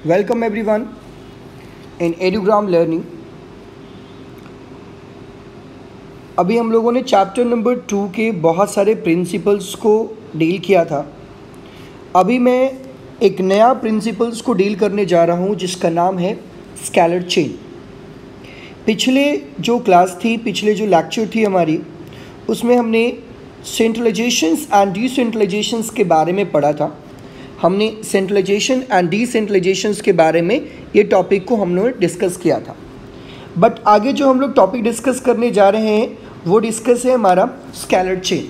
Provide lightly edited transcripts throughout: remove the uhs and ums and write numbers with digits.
Welcome everyone in Edugram Learning। अभी हम लोगों ने चैप्टर नंबर 2 के बहुत सारे प्रिंसिपल्स को डील किया था। अभी मैं एक नया प्रिंसिपल्स को डील करने जा रहा हूँ जिसका नाम है स्केलर चेन। पिछले जो क्लास थी, पिछले जो लेक्चर थी हमारी, उसमें हमने सेंट्रलाइजेशंस एंड डिसेंट्रलाइजेशंस के बारे में पढ़ा था। हमने सेंट्रलाइजेशन एंड डिसेंट्रलाइजेशंस के बारे में ये टॉपिक को हम लोगों ने डिस्कस किया था। बट आगे जो हम लोग टॉपिक डिस्कस करने जा रहे हैं वो डिस्कस है हमारा स्केलर चेन।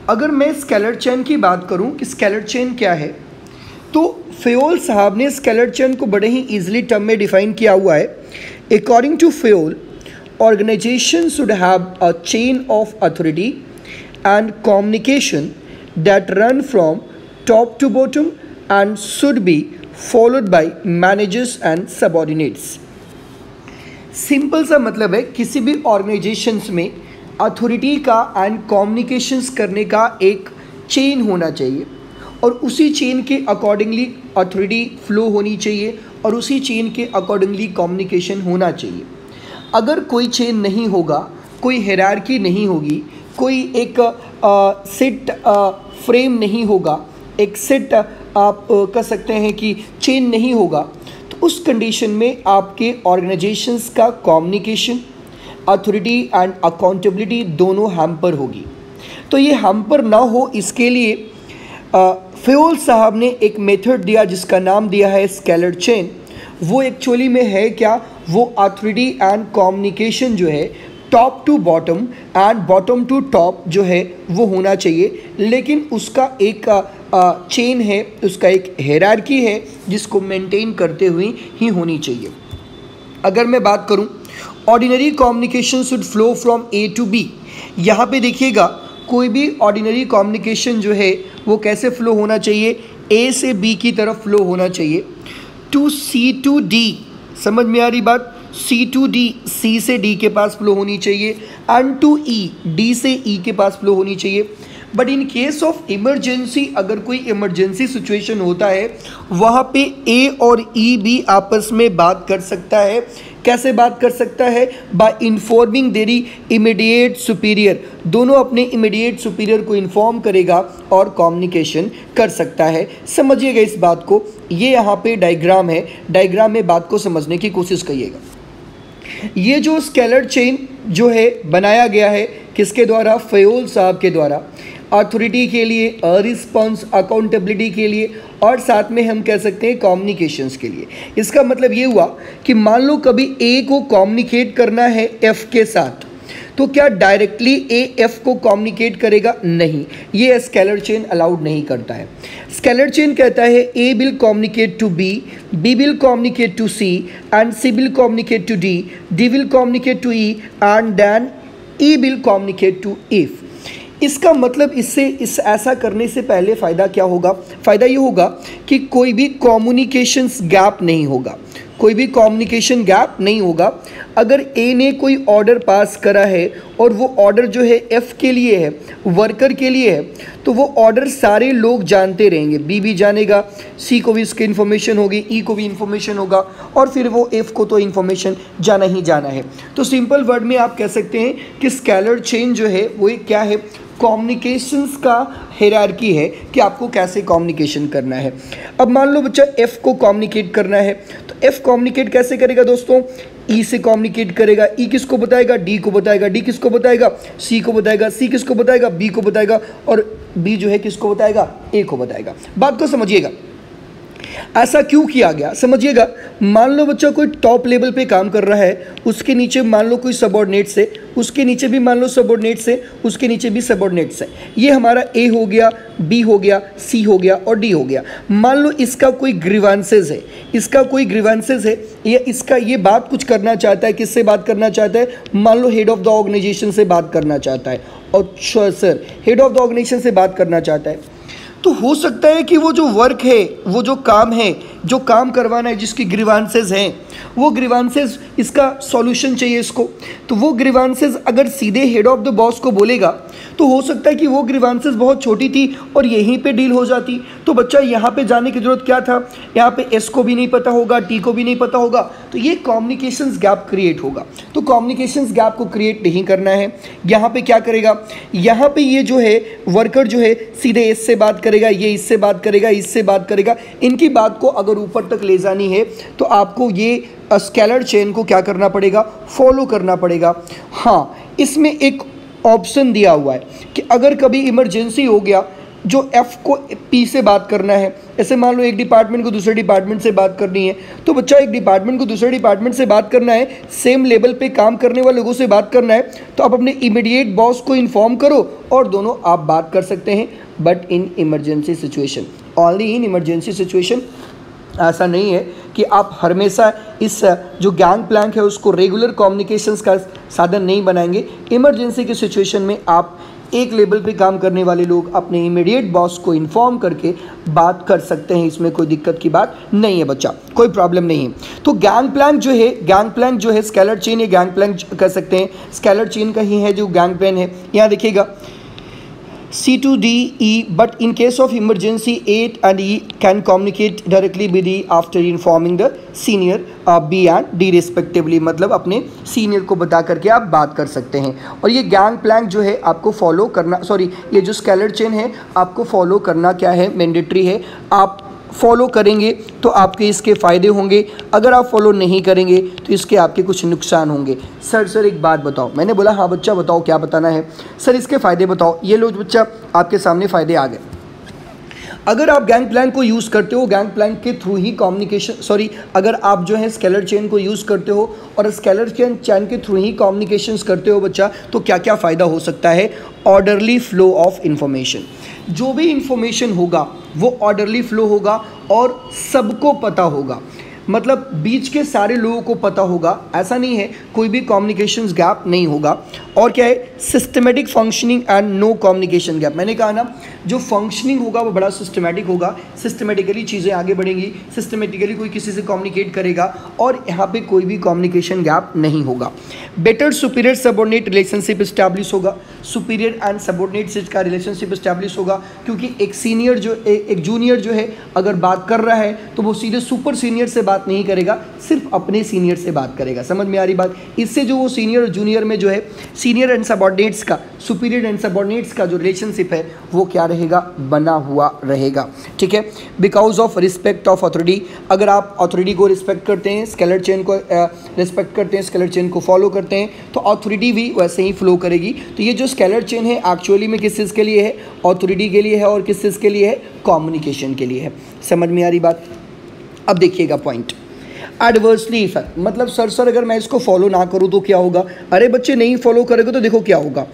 अगर मैं स्केलर चेन की बात करूं कि स्केलर चेन क्या है, तो फेयोल साहब ने स्केलर चेन को बड़े ही ईजिली टर्म में डिफाइन किया हुआ है। According to Fayol, organisation should have a chain of authority and communication that run from top to bottom and should be followed by managers and subordinates। Simple सा मतलब है किसी भी ऑर्गेनाइजेशंस में अथॉरिटी का एंड कम्युनिकेशंस करने का एक चेन होना चाहिए और उसी चेन के अकॉर्डिंगली अथॉरिटी फ्लो होनी चाहिए और उसी चेन के अकॉर्डिंगली कम्युनिकेशन होना चाहिए। अगर कोई चेन नहीं होगा, कोई हायरार्की नहीं होगी, कोई एक सेट फ्रेम नहीं होगा, एक सेट आप कह सकते हैं कि चेन नहीं होगा, तो उस कंडीशन में आपके ऑर्गेनाइजेशंस का कम्युनिकेशन, अथॉरिटी एंड अकाउंटेबिलिटी दोनों हैम्पर होगी। तो ये हैम्पर ना हो, इसके लिए फेयोल साहब ने एक मेथड दिया जिसका नाम दिया है स्केलर चेन। वो एक्चुअली में है क्या? वो अथॉरिटी एंड कम्युनिकेशन जो है top to bottom and bottom to top जो है वो होना चाहिए, लेकिन उसका एक चेन है, उसका एक हायरार्की है जिसको मेंटेन करते हुए ही होनी चाहिए। अगर मैं बात करूं, ordinary communication should flow from A to B. यहाँ पे देखिएगा, कोई भी ऑर्डिनरी कम्युनिकेशन जो है वो कैसे फ्लो होना चाहिए? ए से बी की तरफ फ्लो होना चाहिए। टू सी टू डी, समझ में आ रही बात? सी टू डी, सी से डी के पास फ्लो होनी चाहिए, एंड टू ई, डी से ई के पास फ्लो होनी चाहिए। But in case of emergency, अगर कोई इमरजेंसी सिचुएशन होता है, वहाँ पे ए और ई भी आपस में बात कर सकता है। कैसे बात कर सकता है? बाय इन्फॉर्मिंग देरी इमीडिएट सुपीरियर। दोनों अपने इमीडिएट सुपीरियर को इन्फॉर्म करेगा और कम्युनिकेशन कर सकता है। समझिएगा इस बात को। ये यहाँ पे डायग्राम है, डायग्राम में बात को समझने की कोशिश करिएगा। ये जो स्केलर चेन जो है बनाया गया है किसके द्वारा? फेयोल साहब के द्वारा। अथॉरिटी के लिए, रिस्पॉन्स, अकाउंटेबिलिटी के लिए और साथ में हम कह सकते हैं कम्युनिकेशंस के लिए। इसका मतलब ये हुआ कि मान लो कभी ए को कम्युनिकेट करना है एफ के साथ, तो क्या डायरेक्टली ए एफ को कम्युनिकेट करेगा? नहीं, ये स्केलर चेन अलाउड नहीं करता है। स्केलर चेन कहता है A will communicate to B, B will communicate to C and C will communicate to D, D will communicate to E and then E will communicate to F. इसका मतलब इस ऐसा करने से पहले फ़ायदा क्या होगा? फ़ायदा ये होगा कि कोई भी कम्युनिकेशंस गैप नहीं होगा, कोई भी कम्युनिकेशन गैप नहीं होगा। अगर ए ने कोई ऑर्डर पास करा है और वो ऑर्डर जो है एफ के लिए है, वर्कर के लिए है, तो वो ऑर्डर सारे लोग जानते रहेंगे। बी भी जानेगा, सी को भी इसकी इन्फॉर्मेशन होगी, ई को भी इन्फॉर्मेशन होगा और फिर वो एफ को तो इन्फॉर्मेशन जाना ही जाना है। तो सिंपल वर्ड में आप कह सकते हैं कि स्केलर चेन जो है वो क्या है? कम्युनिकेशंस का हायरार्की है कि आपको कैसे कम्युनिकेशन करना है। अब मान लो बच्चा एफ़ को कम्युनिकेट करना है, तो एफ़ कम्युनिकेट कैसे करेगा दोस्तों? ई से कम्युनिकेट करेगा। ई किसको बताएगा? डी को बताएगा। डी किसको बताएगा? सी को बताएगा। सी किसको बताएगा? बी को बताएगा। और बी जो है किसको बताएगा? ए को बताएगा। बात को समझिएगा, ऐसा क्यों किया गया समझिएगा। मान लो बच्चा कोई टॉप लेवल पे काम कर रहा है, उसके नीचे मान लो कोई सबऑर्डिनेट्स है, उसके नीचे भी मान लो सबऑर्डिनेट्स है, उसके नीचे भी सबऑर्डिनेट्स है। ये हमारा ए हो गया, बी हो गया, सी हो गया और डी हो गया। मान लो इसका कोई ग्रीवांसेस है, इसका कोई ग्रीवांसेस है, या इसका ये बात कुछ करना चाहता है। किससे बात करना चाहता है? मान लो हेड ऑफ द ऑर्गेनाइजेशन से बात करना चाहता है, और sir head of the organisation से बात करना चाहता है। तो हो सकता है कि वो जो वर्क है, वो जो काम है, जो काम करवाना है, जिसकी ग्रीवांसेस हैं, वो ग्रीवांसेस, इसका सॉल्यूशन चाहिए इसको, तो वो ग्रीवांसेस अगर सीधे हेड ऑफ द बॉस को बोलेगा तो हो सकता है कि वो ग्रीवांसेस बहुत छोटी थी और यहीं पे डील हो जाती। तो बच्चा यहाँ पे जाने की ज़रूरत क्या था, यहाँ पे एस को भी नहीं पता होगा, टी को भी नहीं पता होगा, तो ये कम्युनिकेशंस गैप क्रिएट होगा। तो कम्युनिकेशंस गैप को क्रिएट नहीं करना है। यहाँ पे क्या करेगा, यहाँ पे ये जो है वर्कर जो है सीधे एस से बात करेगा, ये इससे बात करेगा, इससे बात करेगा। इनकी बात को अगर ऊपर तक ले जानी है तो आपको ये स्केलर चेन को क्या करना पड़ेगा, फॉलो करना पड़ेगा। हाँ, इसमें एक ऑप्शन दिया हुआ है कि अगर कभी इमरजेंसी हो गया, जो एफ को पी से बात करना है, ऐसे मान लो एक डिपार्टमेंट को दूसरे डिपार्टमेंट से बात करनी है, तो बच्चा एक डिपार्टमेंट को दूसरे डिपार्टमेंट से बात करना है, सेम लेवल पे काम करने वाले लोगों से बात करना है, तो आप अपने इमीडिएट बॉस को इन्फॉर्म करो और दोनों आप बात कर सकते हैं। But in emergency situation, only in emergency situation. ऐसा नहीं है कि आप हमेशा इस जो गैंग प्लैंक है उसको रेगुलर कम्युनिकेशंस का साधन नहीं बनाएंगे। इमरजेंसी की सिचुएशन में आप एक लेवल पे काम करने वाले लोग अपने इमीडिएट बॉस को इन्फॉर्म करके बात कर सकते हैं, इसमें कोई दिक्कत की बात नहीं है बच्चा, कोई प्रॉब्लम नहीं है। तो गैंग प्लैंक जो है स्केलर चेन, ये गैंग प्लैंक कर सकते हैं, स्केलर चेन का ही है जो गैंग प्लैन है। यहाँ देखिएगा C2D, E, but in case of emergency, 8 and E can communicate directly with E after informing the senior B and D respectively। मतलब अपने सीनियर को बता करके आप बात कर सकते हैं। और ये गैंग प्लैंक जो है आपको फॉलो करना, ये जो स्केलर चेन है आपको फॉलो करना क्या है, मैंडेटरी है। आप फॉलो करेंगे तो आपके इसके फ़ायदे होंगे, अगर आप फॉलो नहीं करेंगे तो इसके आपके कुछ नुकसान होंगे। सर एक बात बताओ, मैंने बोला हाँ बच्चा बताओ क्या बताना है, सर इसके फ़ायदे बताओ। ये लो बच्चा आपके सामने फ़ायदे आ गए। अगर आप गैंग प्लैंक को यूज़ करते हो, गैंग प्लैंक के थ्रू ही कम्युनिकेशन, अगर आप जो है स्केलर चेन को यूज़ करते हो और स्केलर चेन के थ्रू ही कम्युनिकेशंस करते हो बच्चा, तो क्या क्या फ़ायदा हो सकता है। ऑर्डरली फ्लो ऑफ इंफॉर्मेशन, जो भी इंफॉर्मेशन होगा वो ऑर्डरली फ्लो होगा और सबको पता होगा, मतलब बीच के सारे लोगों को पता होगा। ऐसा नहीं है, कोई भी कम्युनिकेशंस गैप नहीं होगा। और क्या है, systematic functioning and no communication gap. मैंने कहा ना, जो फंक्शनिंग होगा वो बड़ा सिस्टमेटिक होगा, सिस्टमेटिकली चीज़ें आगे बढ़ेंगी, सिस्टमेटिकली कोई किसी से कम्युनिकेट करेगा और यहाँ पे कोई भी कम्युनिकेशन गैप नहीं होगा। Better superior subordinate relationship establish होगा, सुपीरियर एंड सबऑर्डिनेट का रिलेशनशिप इस्टेब्लिश होगा, क्योंकि एक जूनियर जो है अगर बात कर रहा है तो वो सीधे सुपर सीनियर से बात नहीं करेगा, सिर्फ अपने सीनियर से बात करेगा। समझ में आ रही बात। इससे जो वो सीनियर और जूनियर में जो है सीनियर एंड सबऑर्डिनेट्स का, सुपीरियर एंड सबऑर्डिनेट्स का जो रिलेशनशिप है वो क्या रहेगा, बना हुआ रहेगा। ठीक है, because of respect of authority. अगर आप अथॉरिटी को रिस्पेक्ट करते हैं, स्केलर चेन को रिस्पेक्ट करते हैं, स्केलर चेन को फॉलो करते हैं, तो अथॉरिटी भी वैसे ही फ्लो करेगी। तो ये जो स्केलर चेन है एक्चुअली में किस चीज़ के लिए है, अथॉरिटी के लिए है, और किस चीज़ के लिए है, कम्युनिकेशन के लिए है। समझ में आ रही बात। अब देखिएगा पॉइंट, एडवर्सली इफेक्ट, मतलब सर अगर मैं इसको फॉलो ना करूँ तो क्या होगा। अरे बच्चे नहीं फॉलो करेंगे तो देखो क्या होगा,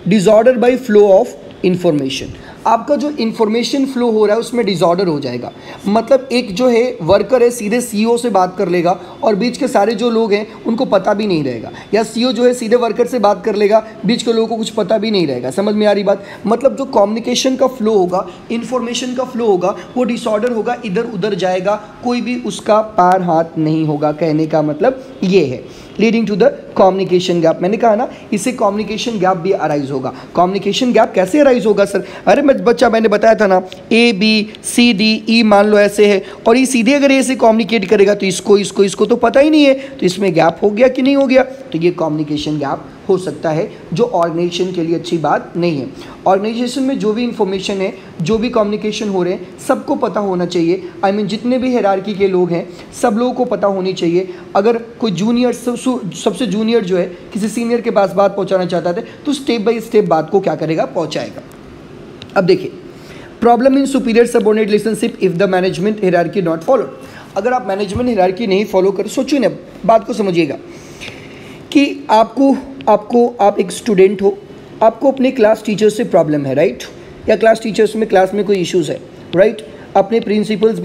disorder by flow of information. आपका जो इन्फॉर्मेशन फ्लो हो रहा है उसमें डिसऑर्डर हो जाएगा। मतलब एक जो है वर्कर है सीधे सीईओ से बात कर लेगा और बीच के सारे जो लोग हैं उनको पता भी नहीं रहेगा, या सीईओ जो है सीधे वर्कर से बात कर लेगा, बीच के लोगों को कुछ पता भी नहीं रहेगा। समझ में आ रही बात। मतलब जो कम्युनिकेशन का फ्लो होगा, इन्फॉर्मेशन का फ्लो होगा, वो डिसऑर्डर होगा, इधर उधर जाएगा, कोई भी उसका पैर हाथ नहीं होगा। कहने का मतलब ये है, leading to the communication gap. मैंने कहा ना, इससे कम्युनिकेशन गैप भी अराइज होगा। कम्युनिकेशन गैप कैसे अराइज होगा सर? अरे बच्चा मैंने बताया था ना, A B C D E मान लो ऐसे है, और ये सीधे अगर ऐसे कम्युनिकेट करेगा तो इसको तो पता ही नहीं है, तो इसमें गैप हो गया कि नहीं हो गया, तो ये कम्युनिकेशन गैप हो सकता है, जो ऑर्गेनाइजेशन के लिए अच्छी बात नहीं है। ऑर्गेनाइजेशन में जो भी इंफॉर्मेशन है, जो भी कम्युनिकेशन हो रहे हैं, सबको पता होना चाहिए। आई मीन जितने भी हायरार्की के लोग हैं सब लोगों को पता होनी चाहिए। अगर कोई जूनियर सबसे जूनियर जो है किसी सीनियर के पास बात पहुंचाना चाहता है तो स्टेप बाय स्टेप बात को क्या करेगा, पहुंचाएगा। अब देखिए, problem in superior subordinate relationship if the management hierarchy not followed. अगर आप मैनेजमेंट हायरार्की नहीं फॉलो कर, सोचिए ना, बात को समझिएगा कि आप एक स्टूडेंट हो, आपको अपने क्लास टीचर से प्रॉब्लम है, राइट, या क्लास में कोई इश्यूज़ है, राइट। अपने प्रिंसिपल्स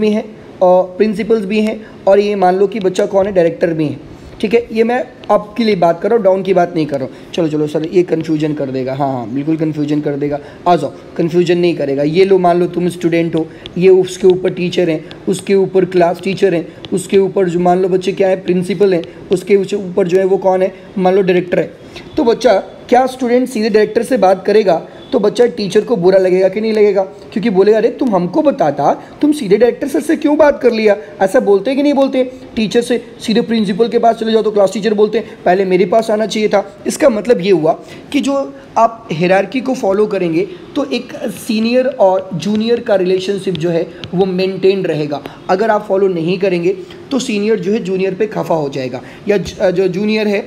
भी हैं और ये मान लो कि बच्चा कौन है, डायरेक्टर भी हैं, ठीक है, ये मैं अप के लिए बात कर रहा हूँ, डाउन की बात नहीं कर रहा हूँ। चलो चलो सर, ये कन्फ्यूजन कर देगा, हाँ हाँ बिल्कुल कन्फ्यूजन कर देगा, आ जाओ, कन्फ्यूजन नहीं करेगा। ये लो, मान लो तुम स्टूडेंट हो, ये उसके ऊपर टीचर हैं, उसके ऊपर क्लास टीचर हैं, उसके ऊपर जो मान लो बच्चे क्या है प्रिंसिपल हैं, उसके ऊपर जो है वो कौन है, मान लो डायरेक्टर है। तो बच्चा क्या स्टूडेंट सीधे डायरेक्टर से बात करेगा तो बच्चा टीचर को बुरा लगेगा कि नहीं लगेगा? क्योंकि बोलेगा अरे तुम हमको बताता, तुम सीधे डायरेक्टर सर से क्यों बात कर लिया। ऐसा बोलते कि नहीं बोलते? टीचर से सीधे प्रिंसिपल के पास चले जाओ तो क्लास टीचर बोलते हैं पहले मेरे पास आना चाहिए था। इसका मतलब ये हुआ कि जो आप हायरार्की को फॉलो करेंगे तो एक सीनियर और जूनियर का रिलेशनशिप जो है वो मेंटेन रहेगा। अगर आप फॉलो नहीं करेंगे तो सीनियर जो है जूनियर पे खफा हो जाएगा, या जो जूनियर है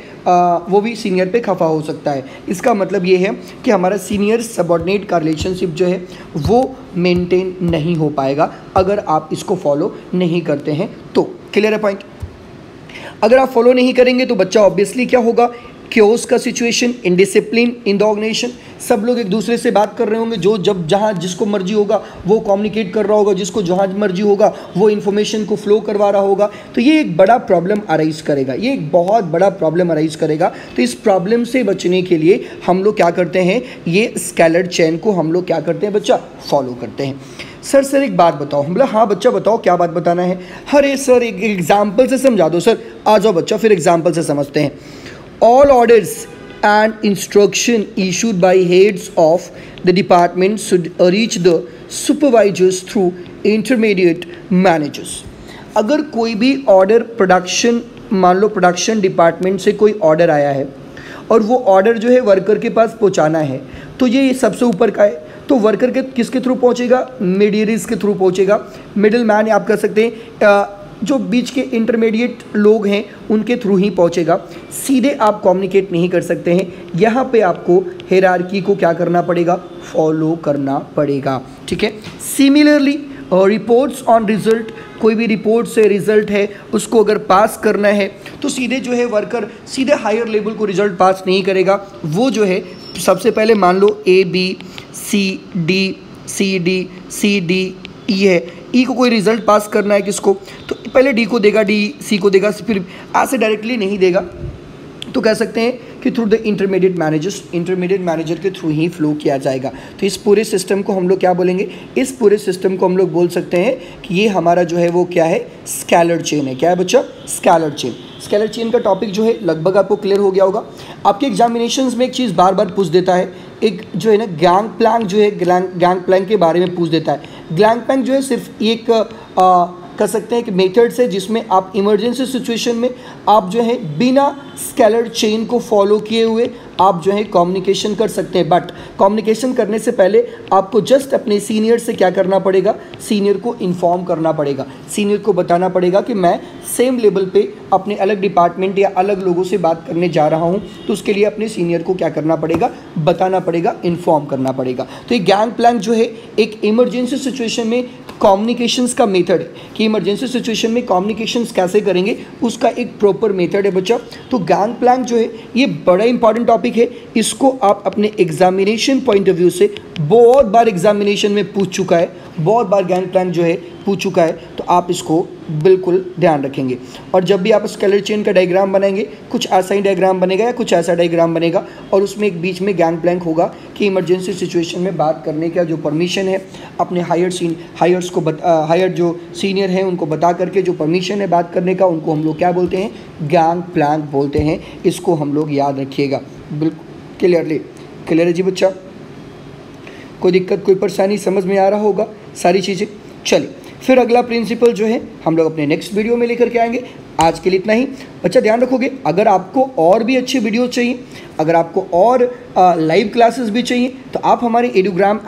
वो भी सीनियर पे खफा हो सकता है। इसका मतलब ये है कि हमारा सीनियर सबऑर्डिनेट का रिलेशनशिप जो है वो मेंटेन नहीं हो पाएगा अगर आप इसको फॉलो नहीं करते हैं तो। क्लियर है पॉइंट? अगर आप फॉलो नहीं करेंगे तो बच्चा ऑब्वियसली क्या होगा, क्योस का situation, indiscipline in the organisation, सब लोग एक दूसरे से बात कर रहे होंगे, जो जब जहाँ जिसको मर्जी होगा वो कम्युनिकेट कर रहा होगा, जिसको जहाँ मर्जी होगा वो इन्फॉर्मेशन को फ्लो करवा रहा होगा। तो ये एक बड़ा प्रॉब्लम अराइज करेगा, ये एक बहुत बड़ा प्रॉब्लम अराइज करेगा। तो इस प्रॉब्लम से बचने के लिए हम लोग क्या करते हैं, ये स्केलर चेन को हम लोग क्या करते हैं बच्चा, फॉलो करते हैं। सर एक बात बताओ। हम बोला हाँ बच्चा बताओ, क्या बात बताना है? अरे सर एक एग्जाम्पल से समझा दो। सर आ जाओ बच्चा, फिर एग्जाम्पल से समझते हैं। All orders and instruction issued by heads of the department should reach the supervisors through intermediate managers. अगर कोई भी ऑर्डर प्रोडक्शन, मान लो प्रोडक्शन डिपार्टमेंट से कोई ऑर्डर आया है और वो ऑर्डर जो है वर्कर के पास पहुंचाना है, तो ये सबसे ऊपर का है, तो वर्कर के किसके थ्रू पहुंचेगा, मीडियरीज के थ्रू पहुंचेगा। मिडिल मैन आप कर सकते हैं, जो बीच के इंटरमीडिएट लोग हैं उनके थ्रू ही पहुंचेगा। सीधे आप कम्युनिकेट नहीं कर सकते हैं, यहाँ पे आपको हायरार्की को क्या करना पड़ेगा, फॉलो करना पड़ेगा। ठीक है। सिमिलरली रिपोर्ट्स ऑन रिजल्ट, कोई भी रिपोर्ट से रिजल्ट है उसको अगर पास करना है तो सीधे जो है वर्कर सीधे हायर लेवल को रिजल्ट पास नहीं करेगा। वो जो है सबसे पहले मान लो ABCD है, ई को कोई रिजल्ट पास करना है किसको, तो पहले डी को देगा, डी सी को देगा, फिर ऐसे डायरेक्टली नहीं देगा। तो कह सकते हैं कि through the intermediate managers, intermediate manager के थ्रू ही फ्लो किया जाएगा। तो इस पूरे सिस्टम को हम लोग क्या बोलेंगे, इस पूरे सिस्टम को हम लोग बोल सकते हैं कि ये हमारा जो है वो क्या है, स्केलर चेन है। क्या है बच्चा, स्केलर चेन। स्केलर चेन का टॉपिक जो है लगभग आपको क्लियर हो गया होगा। आपके एग्जामिनेशंस में एक चीज़ बार बार पूछ देता है, एक जो है ना गैंग प्लैंक जो है, गैंग प्लैंक के बारे में पूछ देता है। गैंग प्लैंक जो है सिर्फ एक कर सकते हैं कि मेथड्स है जिसमें आप इमरजेंसी सिचुएशन में आप जो है बिना स्केलर चेन को फॉलो किए हुए आप जो है कम्युनिकेशन कर सकते हैं। बट कम्युनिकेशन करने से पहले आपको जस्ट अपने सीनियर से क्या करना पड़ेगा, सीनियर को इन्फॉर्म करना पड़ेगा, सीनियर को बताना पड़ेगा कि मैं सेम लेवल पे अपने अलग डिपार्टमेंट या अलग लोगों से बात करने जा रहा हूँ। तो उसके लिए अपने सीनियर को क्या करना पड़ेगा, बताना पड़ेगा, इन्फॉर्म करना पड़ेगा। तो ये गैंग प्लैंक जो है एक इमरजेंसी सिचुएशन में कम्युनिकेशंस का मेथड है कि इमरजेंसी सिचुएशन में कम्युनिकेशंस कैसे करेंगे, उसका एक प्रॉपर मेथड है बच्चा। तो गैंग प्लैंक जो है ये बड़ा इंपॉर्टेंट टॉपिक है। इसको आप अपने एग्जामिनेशन पॉइंट ऑफ व्यू से बहुत बार एग्जामिनेशन में पूछ चुका है, बहुत बार गैंग प्लैंक जो है पूछ चुका है, तो आप इसको बिल्कुल ध्यान रखेंगे। और जब भी आप स्केलर चेन का डायग्राम बनाएंगे, कुछ ऐसा ही डायग्राम बनेगा या कुछ ऐसा डायग्राम बनेगा, और उसमें एक बीच में गैंग प्लैंक होगा कि इमरजेंसी सिचुएशन में बात करने का जो परमिशन है अपने हायर जो सीनियर हैं उनको बता करके जो परमिशन है बात करने का, उनको हम लोग क्या बोलते हैं, गैंग प्लैंक बोलते हैं। इसको हम लोग याद रखिएगा बिल्कुल क्लियरली। क्लियर है जी बच्चा? कोई दिक्कत, कोई परेशानी, समझ में आ रहा होगा सारी चीज़ें? चलिए फिर अगला प्रिंसिपल जो है हम लोग अपने नेक्स्ट वीडियो में लेकर के आएंगे। आज के लिए इतना ही बच्चा, ध्यान रखोगे। अगर आपको और भी अच्छे वीडियो चाहिए, अगर आपको और लाइव क्लासेस भी चाहिए, तो आप हमारे एडुग्राम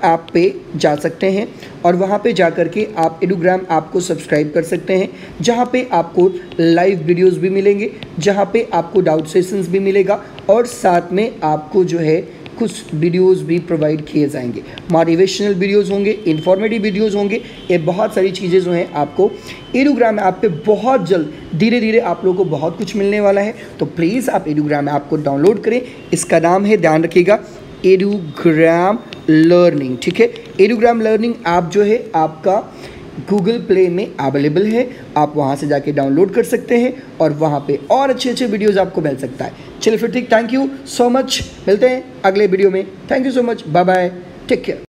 ऐप पे जा सकते हैं और वहाँ पे जा कर के आप एडुग्राम ऐप को सब्सक्राइब कर सकते हैं, जहाँ पे आपको लाइव वीडियोस भी मिलेंगे, जहाँ पे आपको डाउट सेशंस भी मिलेगा, और साथ में आपको जो है कुछ वीडियोस भी प्रोवाइड किए जाएंगे। मोटिवेशनल वीडियोस होंगे, इन्फॉर्मेटिव वीडियोस होंगे, ये बहुत सारी चीज़ें जो हैं आपको एडुग्राम ऐप पे बहुत जल्द धीरे धीरे आप लोगों को बहुत कुछ मिलने वाला है। तो प्लीज़ आप एडुग्राम ऐप को डाउनलोड करें। इसका नाम है, ध्यान रखिएगा, एडुग्राम लर्निंग। ठीक है, एडुग्राम लर्निंग ऐप जो है आपका गूगल प्ले में अवेलेबल है, आप वहाँ से जाके डाउनलोड कर सकते हैं और वहाँ पे और अच्छे अच्छे वीडियोज़ आपको मिल सकता है। चलिए फिर ठीक, थैंक यू सो मच, मिलते हैं अगले वीडियो में। Thank you so much, bye bye, take care.